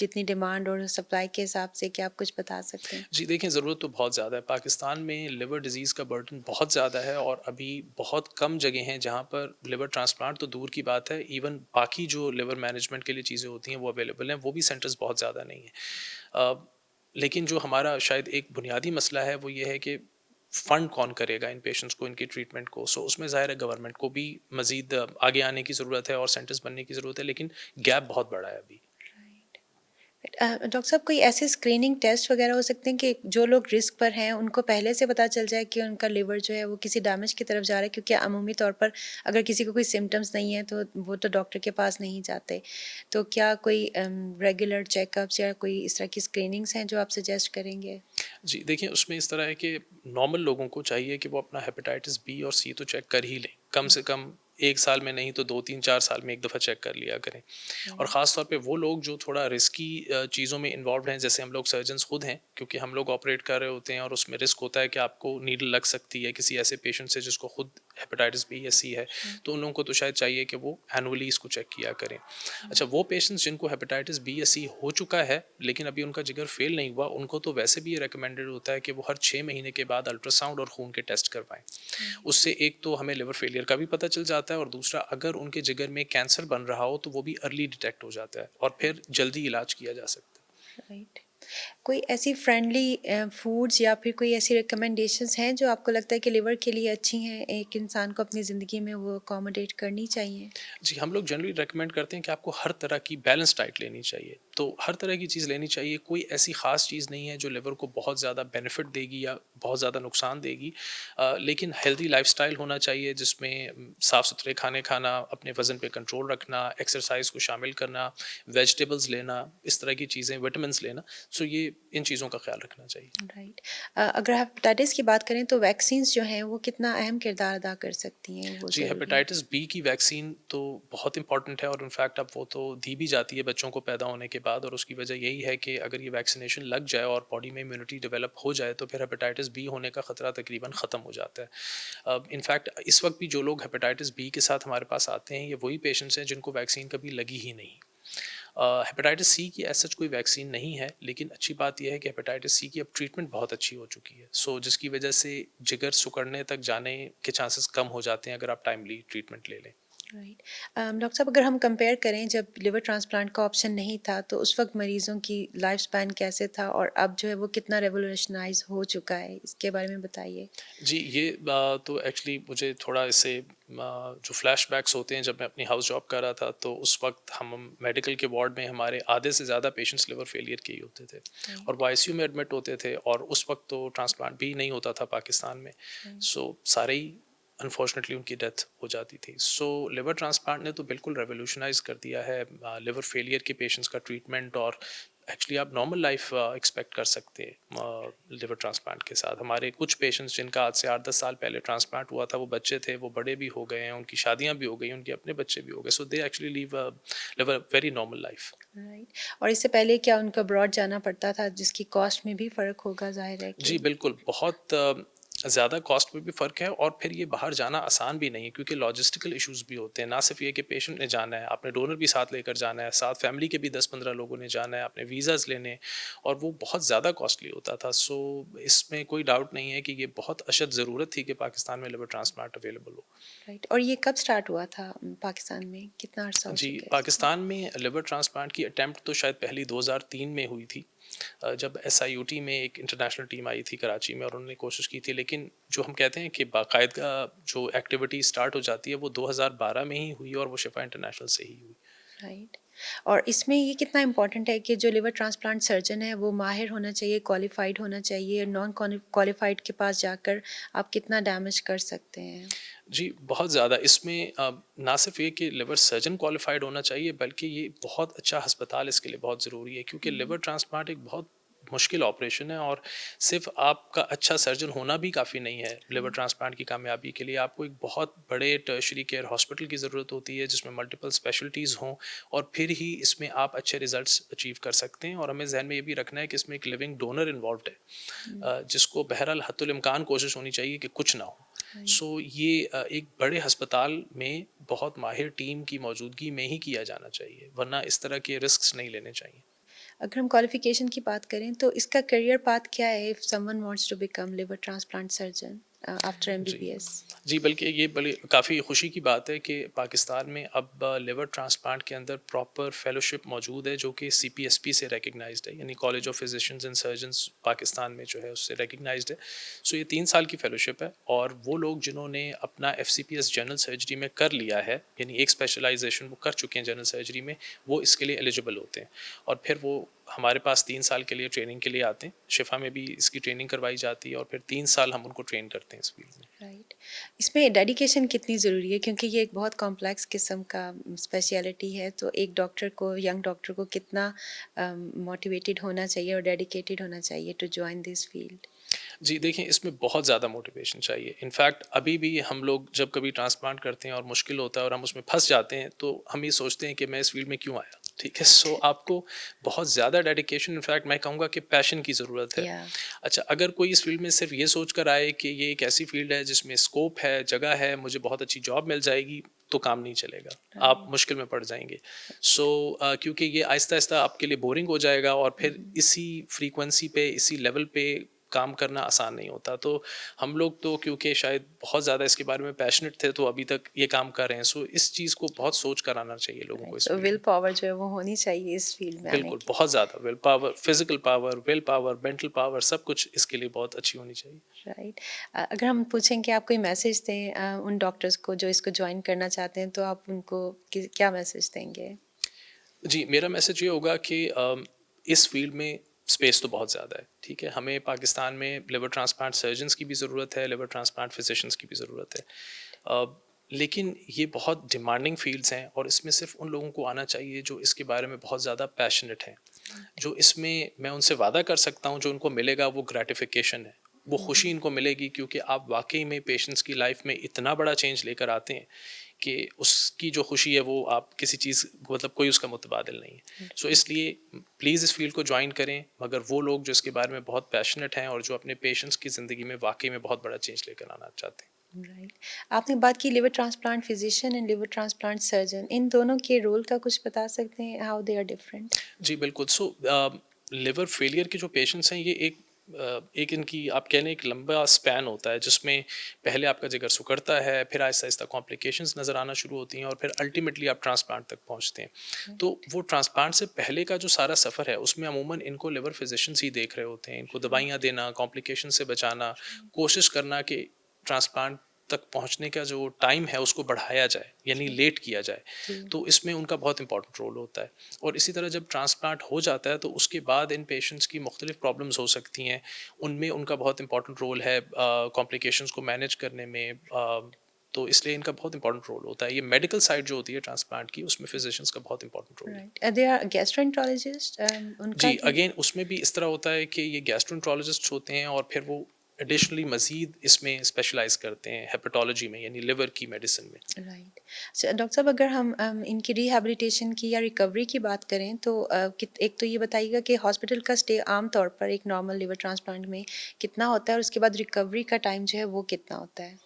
जितनी डिमांड और सप्लाई के हिसाब से क्या आप कुछ बता सकते हैं? जी, देखें, ज़रूरत तो बहुत ज़्यादा है। पाकिस्तान में लिवर डिज़ीज़ का बर्डन बहुत ज़्यादा है और अभी बहुत कम जगह हैं जहाँ पर लिवर ट्रांसप्लांट तो दूर की बात है, इवन बाकी जो लिवर मैनेजमेंट के लिए चीज़ें होती हैं वो अवेलेबल हैं, वो भी सेंटर्स बहुत ज़्यादा नहीं हैं। अ, लेकिन जो हमारा शायद एक बुनियादी मसला है वो ये है कि फ़ंड कौन करेगा इन पेशेंट्स को, इनकी ट्रीटमेंट को। सो उसमें ज़ाहिर है गवर्नमेंट को भी मज़ीद आगे आने की ज़रूरत है और सेंटर्स बनने की ज़रूरत है, लेकिन गैप बहुत बड़ा है अभी। राइट। डॉक्टर साहब, कोई ऐसे स्क्रीनिंग टेस्ट वगैरह हो सकते हैं कि जो लोग रिस्क पर हैं उनको पहले से पता चल जाए कि उनका लिवर जो है वो किसी डैमेज की तरफ जा रहा है? क्योंकि अमूमी तौर पर अगर किसी को कोई सिम्टम्स नहीं है तो वो तो डॉक्टर के पास नहीं जाते। तो क्या कोई रेगुलर चेकअप्स या कोई इस तरह की स्क्रीनिंग्स हैं जो आप सजेस्ट करेंगे? जी, देखिए, उसमें इस तरह है कि नॉर्मल लोगों को चाहिए कि वो अपना हेपेटाइटिस बी और सी तो चेक कर ही लें। कम से कम 1 साल में नहीं तो 2-3-4 साल में 1 दफ़ा चेक कर लिया करें। और राइट। ख़ास तौर पे वो लोग जो थोड़ा रिस्की चीज़ों में इन्वॉल्व्ड हैं, जैसे हम लोग सर्जन्स खुद हैं, क्योंकि हम लोग ऑपरेट कर रहे होते हैं और उसमें रिस्क होता है कि आपको नीडल लग सकती है किसी ऐसे पेशेंट से जिसको खुद हेपेटाइटिस बी या सी है, तो उन लोगों को तो शायद चाहिए कि वो एनुअली इसको चेक किया करें। अच्छा, वो पेशेंट्स जिनको हेपेटाइटिस बी या सी हो चुका है, लेकिन अभी उनका जिगर फ़ेल नहीं हुआ, उनको तो वैसे भी ये रिकमेंडेड होता है कि वो हर 6 महीने के बाद अल्ट्रासाउंड और खून के टेस्ट करवाएँ। उससे एक तो हमें लिवर फेलियर का भी पता चल जाता है और दूसरा, अगर उनके जिगर में कैंसर बन रहा हो तो वो भी अर्ली डिटेक्ट हो जाता है और फिर जल्दी इलाज किया जा सकता है। राइट। कोई ऐसी फ्रेंडली फूड्स या फिर कोई ऐसी रिकमेंडेशंस हैं जो आपको लगता है कि लिवर के लिए अच्छी हैं, एक इंसान को अपनी ज़िंदगी में वो अकोमोडेट करनी चाहिए? जी, हम लोग जनरली रेकमेंड करते हैं कि आपको हर तरह की बैलेंस डाइट लेनी चाहिए। तो हर तरह की चीज़ लेनी चाहिए, कोई ऐसी ख़ास चीज़ नहीं है जो लिवर को बहुत ज़्यादा बेनिफिट देगी या बहुत ज़्यादा नुकसान देगी। लेकिन हेल्दी लाइफ़स्टाइल होना चाहिए जिसमें साफ़-सुथरे खाने खाना, अपने वज़न पे कंट्रोल रखना, एक्सरसाइज़ को शामिल करना, वेजिटेबल्स लेना, इस तरह की चीज़ें, विटामिन्स लेना। सो ये इन चीज़ों का ख़्याल रखना चाहिए। राइट। अगर हेपेटाइटिस की बात करें तो वैक्सीन्स जो हैं वो कितना अहम किरदार अदा कर सकती हैं, वो जी, ज़रूरी है? हेपेटाइटिस बी की वैक्सीन तो बहुत इम्पॉर्टेंट है और इनफैक्ट अब वो तो दी भी जाती है बच्चों को पैदा होने के बाद, और उसकी वजह यही है कि अगर ये वैक्सीनेशन लग जाए और बॉडी में इम्यूनिटी डेवलप हो जाए तो फिर हेपेटाइटिस बी होने का ख़तरा तकरीबन ख़त्म हो जाता है। इनफैक्ट इस वक्त भी जो लोग हेपेटाइटिस बी के साथ हमारे पास आते हैं, ये वही पेशेंट्स हैं जिनको वैक्सीन कभी लगी ही नहीं। हेपेटाइटिस सी की एज सच कोई वैक्सीन नहीं है, लेकिन अच्छी बात यह है कि हेपेटाइटिस सी की अब ट्रीटमेंट बहुत अच्छी हो चुकी है। सो जिसकी वजह से जिगर सिकुड़ने तक जाने के चांसेस कम हो जाते हैं अगर आप टाइमली ट्रीटमेंट ले लें। राइट। डॉक्टर साहब, अगर हम कंपेयर करें जब लिवर ट्रांसप्लांट का ऑप्शन नहीं था तो उस वक्त मरीजों की लाइफ स्पैन कैसे था, और अब जो है वो कितना रेवोल्यूशनाइज हो चुका है, इसके बारे में बताइए। जी, ये तो एक्चुअली मुझे थोड़ा इससे जो फ्लैशबैक्स होते हैं, जब मैं अपनी हाउस जॉब कर रहा था तो उस वक्त हम मेडिकल के वार्ड में हमारे आधे से ज़्यादा पेशेंट्स लिवर फेलियर के ही होते थे और राइट। वो आईसीयू में एडमिट होते थे, और उस वक्त तो ट्रांसप्लांट भी नहीं होता था पाकिस्तान में। राइट। सो सारे ही अनफॉर्चुनेटली उनकी डेथ हो जाती थी। सो लिवर ट्रांसप्लांट ने तो बिल्कुल रेवोल्यूशनाइज कर दिया है लिवर फेलियर के पेशेंट्स का ट्रीटमेंट, और एक्चुअली आप नॉर्मल लाइफ एक्सपेक्ट कर सकते हैं लिवर ट्रांसप्लांट के साथ। हमारे कुछ पेशेंट्स जिनका आज से 8-10 साल पहले ट्रांसप्लांट हुआ था, वो बच्चे थे, वो बड़े भी हो गए हैं, उनकी शादियां भी हो गई, उनके अपने बच्चे भी हो गए। So they actually live a very normal life. Right. और इससे पहले क्या उनको अब्रॉड जाना पड़ता था, जिसकी कॉस्ट में भी फ़र्क होगा, ज़ाहिर है जी, कि। बिल्कुल, बहुत ज़्यादा कॉस्ट में भी फ़र्क है, और फिर ये बाहर जाना आसान भी नहीं है क्योंकि लॉजिस्टिकल इश्यूज़ भी होते हैं। ना सिर्फ़ ये कि पेशेंट ने जाना है, आपने डोनर भी साथ लेकर जाना है, साथ फैमिली के भी 10-15 लोगों ने जाना है, आपने वीज़ाज़ लेने, और वो बहुत ज़्यादा कॉस्टली होता था। सो इसमें कोई डाउट नहीं है कि ये बहुत अशद ज़रूरत थी कि पाकिस्तान में लिवर ट्रांसप्लांट अवेलेबल हो। राइट। और ये कब स्टार्ट हुआ था पाकिस्तान में? कितना अरसा हो जी, चुका है इसको? पाकिस्तान में लिवर ट्रांसप्लांट की अटेम्प्ट तो शायद पहली 2003 में हुई थी। जब एसआईयूटी में एक इंटरनेशनल टीम आई थी कराची में और उन्होंने कोशिश की थी, लेकिन जो हम कहते हैं कि बाकायदा जो एक्टिविटी स्टार्ट हो जाती है वो 2012 में ही हुई और वो शिफा इंटरनेशनल से ही हुई। राइट। और इसमें ये कितना इम्पोर्टेंट है कि जो लिवर ट्रांसप्लांट सर्जन है वो माहिर होना चाहिए, क्वालिफाइड होना चाहिए, नॉन क्वालिफाइड के पास जाकर आप कितना डैमेज कर सकते हैं? जी, बहुत ज़्यादा इसमें ना सिर्फ़ ये कि लिवर सर्जन क्वालिफ़ाइड होना चाहिए, बल्कि ये बहुत अच्छा अस्पताल इसके लिए बहुत ज़रूरी है, क्योंकि लिवर ट्रांसप्लांट एक बहुत मुश्किल ऑपरेशन है और सिर्फ आपका अच्छा सर्जन होना भी काफ़ी नहीं है लिवर ट्रांसप्लांट की कामयाबी के लिए। आपको एक बहुत बड़े टर्शरी केयर हॉस्पिटल की ज़रूरत होती है जिसमें मल्टीपल स्पेशलिटीज़ हों और फिर ही इसमें आप अच्छे रिजल्ट्स अचीव कर सकते हैं। और हमें जहन में ये भी रखना है कि इसमें एक लिविंग डोनर इन्वॉल्व है, जिसको बहरहाल हत्तुल इम्कान कोशिश होनी चाहिए कि कुछ ना हो। सो ये एक बड़े अस्पताल में बहुत माहिर टीम की मौजूदगी में ही किया जाना चाहिए, वरना इस तरह के रिस्क्स नहीं लेने चाहिए। अगर हम क्वालिफिकेशन की बात करें तो इसका करियर पाथ क्या है if someone wants to become liver transplant surgeon after ji. MBBS? जी, बल्कि ये बड़ी काफ़ी खुशी की बात है कि पाकिस्तान में अब लिवर ट्रांसप्लांट के अंदर प्रॉपर फेलोशिप मौजूद है जो कि सीपीएसपी से रिकग्नाइज्ड है, यानी college of physicians and surgeons Pakistan में जो है उससे रिकग्नाइज्ड है। सो ये 3 साल की फेलोशिप है और वो लोग जिन्होंने अपना एफसीपीएस जनरल सर्जरी में कर लिया है, यानी एक स्पेशलाइजेशन वो कर चुके हैं जनरल सर्जरी में, वो इसके लिए एलिजिबल होते हैं और फिर वो हमारे पास 3 साल के लिए ट्रेनिंग के लिए आते हैं। शिफा में भी इसकी ट्रेनिंग करवाई जाती है और फिर 3 साल हम उनको ट्रेन करते हैं इस फील्ड में। राइट। इसमें डेडिकेशन कितनी ज़रूरी है क्योंकि ये एक बहुत कॉम्प्लेक्स किस्म का स्पेशलिटी है, तो एक डॉक्टर को, यंग डॉक्टर को कितना मोटिवेटेड होना चाहिए और डेडिकेटेड होना चाहिए टू जॉइन दिस फील्ड? जी, देखिए इसमें बहुत ज़्यादा मोटिवेशन चाहिए। इनफैक्ट अभी भी हम लोग जब कभी ट्रांसप्लांट करते हैं और मुश्किल होता है और हम उसमें फँस जाते हैं, तो हम ये सोचते हैं कि मैं इस फील्ड में क्यों आया? ठीक है? सो आपको बहुत ज़्यादा डेडिकेशन, इनफैक्ट मैं कहूँगा कि पैशन की ज़रूरत है। या अच्छा, अगर कोई इस फील्ड में सिर्फ़ ये सोच कर आए कि ये एक ऐसी फील्ड है जिसमें स्कोप है, जगह है, मुझे बहुत अच्छी जॉब मिल जाएगी, तो काम नहीं चलेगा। आप राइट। मुश्किल में पड़ जाएँगे। सो क्योंकि ये आहिस्ता-आहिस्ता आपके लिए बोरिंग हो जाएगा और फिर इसी फ्रीक्वेंसी पे, इसी लेवल पे काम करना आसान नहीं होता। तो हम लोग तो क्योंकि शायद बहुत ज़्यादा इसके बारे में पैशनेट थे तो अभी तक ये काम कर रहे हैं। सो इस चीज़ को बहुत सोच कर आना चाहिए लोगों को राइट, इस सो फील्ड विल में। पावर जो है वो होनी चाहिए इस फील्ड में आने बिल्कुल, की। बहुत ज़्यादा will power, physical power, will power, mental power, सब कुछ इसके लिए बहुत अच्छी होनी चाहिए। राइट। अगर हम पूछें कि आप कोई मैसेज दें उन डॉक्टर्स को जो इसको ज्वाइन करना चाहते हैं, तो आप उनको क्या मैसेज देंगे? जी, मेरा मैसेज ये होगा कि इस फील्ड में स्पेस तो बहुत ज़्यादा है, ठीक है? हमें पाकिस्तान में लिवर ट्रांसप्लांट सर्जन्स की भी ज़रूरत है, लिवर ट्रांसप्लांट फिज़िशियंस की भी ज़रूरत है। अ, लेकिन ये बहुत डिमांडिंग फ़ील्ड्स हैं और इसमें सिर्फ़ उन लोगों को आना चाहिए जो इसके बारे में बहुत ज़्यादा पैशनेट हैं। जो इसमें मैं उनसे वादा कर सकता हूँ जो उनको मिलेगा वो ग्रैटिफ़िकेशन है। वो खुशी इनको मिलेगी क्योंकि आप वाक़ई में पेशेंट्स की लाइफ़ में इतना बड़ा चेंज लेकर आते हैं कि उसकी जो खुशी है वो आप किसी चीज़, मतलब कोई उसका मुतबादिल नहीं है। सो इसलिए प्लीज़ इस फील्ड को जॉइन करें, मगर वो लोग जो इसके बारे में बहुत पैशनेट हैं और जो अपने पेशेंट्स की ज़िंदगी में वाक़ई में बहुत बड़ा चेंज लेकर आना चाहते हैं। राइट। आपने बात की liver transplant physician and liver transplant surgeon, इन दोनों के रोल का कुछ बता सकते हैं, हाउ दे आर डिफरेंट? जी, बिल्कुल। सो लिवर फेलियर के जो पेशेंट्स हैं ये एक इनकी आप कह लें एक लंबा स्पैन होता है जिसमें पहले आपका जिगर सिकुड़ता है, फिर आहिस्ता-आहिस्ता कॉम्प्लिकेशंस नज़र आना शुरू होती हैं और फिर अल्टीमेटली आप ट्रांसप्लांट तक पहुँचते हैं। तो वो ट्रांसप्लांट से पहले का जो सारा सफ़र है उसमें अमूमन इनको लिवर फिजिशियंस ही देख रहे होते हैं। इनको दवाइयाँ देना, कॉम्प्लिकेशन से बचाना, कोशिश करना कि ट्रांसप्लांट तक पहुँचने का जो टाइम है उसको बढ़ाया जाए, यानी लेट किया जाए। जी। तो इसमें उनका बहुत इंपॉर्टेंट रोल होता है। और इसी तरह जब ट्रांसप्लांट हो जाता है तो उसके बाद इन पेशेंट्स की मुख्तलिफ प्रॉब्लम्स हो सकती हैं। उनमें उनका बहुत इंपॉर्टेंट रोल है कॉम्प्लिकेशंस को मैनेज करने में। तो इसलिए इनका बहुत इंपॉर्टेंट रोल होता है। ये मेडिकल साइड जो होती है ट्रांसप्लांट की उसमें फिजिशियंस का बहुत इंपॉर्टेंट रोल है। राइट, दे आर गैस्ट्रोएंटरोलॉजिस्ट उनका जी, भी? अगेन उसमें भी इस तरह होता है कि ये गैस्ट्रोएंटरोलॉजिस्ट होते हैं और फिर वो एडिशनली मज़ीद इसमें स्पेशलाइज़ करते हैं हेपेटोलॉजी में, यानी लिवर की मेडिसिन में। राइट। डॉक्टर साहब, अगर हम इनकी रिहैबिलिटेशन की या रिकवरी की बात करें तो एक तो ये बताइएगा कि हॉस्पिटल का स्टे आम तौर पर एक नॉर्मल लिवर ट्रांसप्लांट में कितना होता है और उसके बाद रिकवरी का टाइम जो है वो कितना होता है?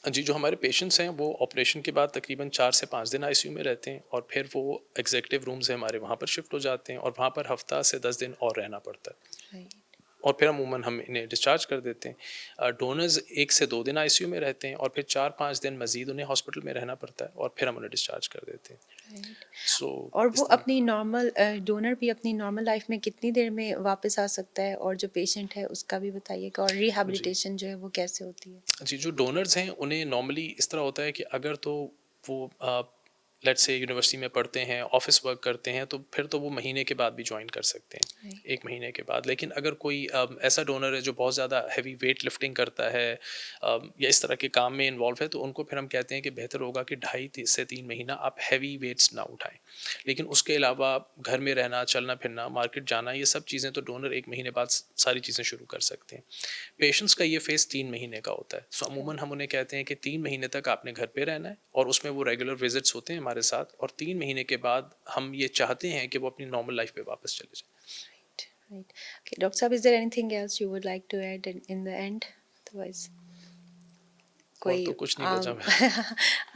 जी, जो हमारे पेशेंट्स हैं वो ऑपरेशन के बाद तकरीबन 4 से 5 दिन आईसीयू में रहते हैं और फिर वो एग्ज़ीक्यूटिव रूम्स हैं हमारे, वहाँ पर शिफ्ट हो जाते हैं और वहाँ पर हफ़्ता से 10 दिन और रहना पड़ता है। राइट। और फिर अमूमन हम इन्हें डिस्चार्ज कर देते हैं। डोनर्स 1 से 2 दिन आईसीयू में रहते हैं और फिर 4-5 दिन मज़ीद उन्हें हॉस्पिटल में रहना पड़ता है और फिर हम उन्हें डिस्चार्ज कर देते हैं। राइट। सो और वो इस तरह। अपनी नॉर्मल डोनर भी अपनी नॉर्मल लाइफ में कितनी देर में वापस आ सकता है, और जो पेशेंट है उसका भी बताइएगा, और जी। रिहैबिलिटेशन जो है वो कैसे होती है? जी, जो डोनर्स हैं उन्हें नॉर्मली इस तरह होता है कि अगर तो वो लेट्स से यूनिवर्सिटी में पढ़ते हैं, ऑफिस वर्क करते हैं, तो फिर तो वो महीने के बाद भी ज्वाइन कर सकते हैं, राइट। 1 महीने के बाद। लेकिन अगर कोई ऐसा डोनर है जो बहुत ज़्यादा हेवी वेट लिफ्टिंग करता है या इस तरह के काम में इन्वॉल्व है, तो उनको फिर हम कहते हैं कि बेहतर होगा कि 2.5 से 3 महीना आप हैवी वेट्स ना उठाएं। लेकिन उसके अलावा घर में रहना, चलना फिरना, मार्केट जाना, ये सब चीज़ें तो डोनर 1 महीने बाद सारी चीज़ें शुरू कर सकते हैं। पेशेंट्स का ये फेज़ 3 महीने का होता है। सो अमूमन हम उन्हें कहते हैं कि 3 महीने तक आपने घर पे रहना है और उसमें वो रेगुलर विज़िट्स होते हैं हमारे साथ, और 3 महीने के बाद हम ये चाहते हैं कि वो अपनी नॉर्मल लाइफ़ पे वापस चले जाएँ। Right. Okay, Dr. Saab, is there anything else you would like to add in the end? Otherwise, और कोई तो कुछ नहीं बचा आम मैं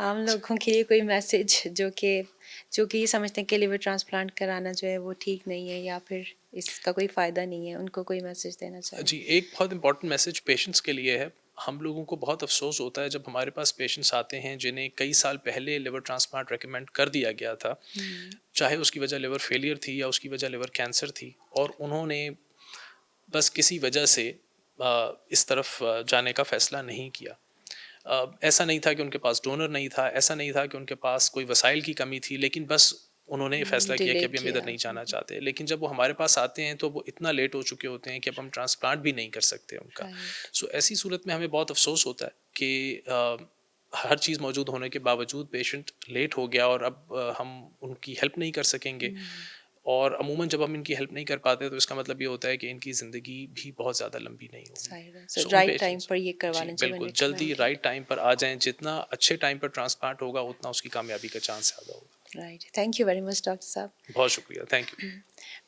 आम लोगों के लिए कोई मैसेज जो कि ये समझते हैं कि लिवर ट्रांसप्लांट कराना जो है वो ठीक नहीं है या फिर इसका कोई फ़ायदा नहीं है, उनको कोई मैसेज देना चाहें? जी, एक बहुत इम्पोर्टेंट मैसेज पेशेंट्स के लिए है। हम लोगों को बहुत अफ़सोस होता है जब हमारे पास पेशेंट्स आते हैं जिन्हें कई साल पहले लिवर ट्रांसप्लांट रिकमेंड कर दिया गया था। हुँ, चाहे उसकी वजह लिवर फेलियर थी या उसकी वजह लिवर कैंसर थी, और उन्होंने बस किसी वजह से इस तरफ जाने का फ़ैसला नहीं किया। ऐसा नहीं था कि उनके पास डोनर नहीं था, ऐसा नहीं था कि उनके पास कोई वसाइल की कमी थी, लेकिन बस उन्होंने ये फैसला किया कि डिले अभी हम इधर किया। नहीं जाना हुँ, चाहते। लेकिन जब वो हमारे पास आते हैं तो वो इतना लेट हो चुके होते हैं कि अब हम ट्रांसप्लांट भी नहीं कर सकते उनका। राइट, सो ऐसी सूरत में हमें बहुत अफसोस होता है कि हर चीज़ मौजूद होने के बावजूद पेशेंट लेट हो गया और अब हम उनकी हेल्प नहीं कर सकेंगे। हुँ, और अमूमन जब हम इनकी हेल्प नहीं कर पाते तो इसका मतलब ये होता है कि इनकी ज़िंदगी भी बहुत ज़्यादा लंबी नहीं होगी। सही है। सो सो उन राइट टाइम पेशेंट्स पर ये करवा जी, लेना चाहिए, वन बिल्कुल, जल्दी रिकमेंडेड। राइट टाइम पर आ जाएँ, जितना अच्छे टाइम पर ट्रांसप्लांट होगा उतना उसकी कामयाबी का चांस ज़्यादा होगा। Right, thank you very much doctor साहब। बहुत शुक्रिया, थैंक यू।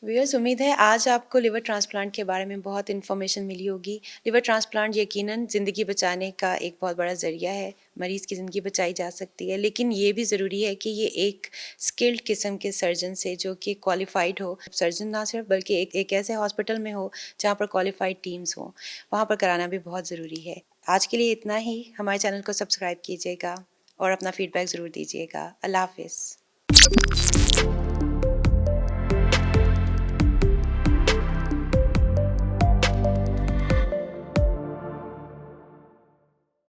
व्यूअर्स, उम्मीद है आज आपको लिवर ट्रांसप्लांट के बारे में बहुत इन्फॉर्मेशन मिली होगी। लिवर ट्रांसप्लांट यकीनन ज़िंदगी बचाने का एक बहुत बड़ा ज़रिया है, मरीज़ की ज़िंदगी बचाई जा सकती है, लेकिन ये भी ज़रूरी है कि ये एक स्किल्ड किस्म के सर्जन से जो कि क्वालिफाइड हो, सर्जन ना सिर्फ बल्कि एक ऐसे हॉस्पिटल में हो जहाँ पर क्वालिफाइड टीम्स हों, वहाँ पर कराना भी बहुत ज़रूरी है। आज के लिए इतना ही। हमारे चैनल को सब्सक्राइब कीजिएगा और अपना फीडबैक ज़रूर दीजिएगा। अल्लाह हाफ़िज़।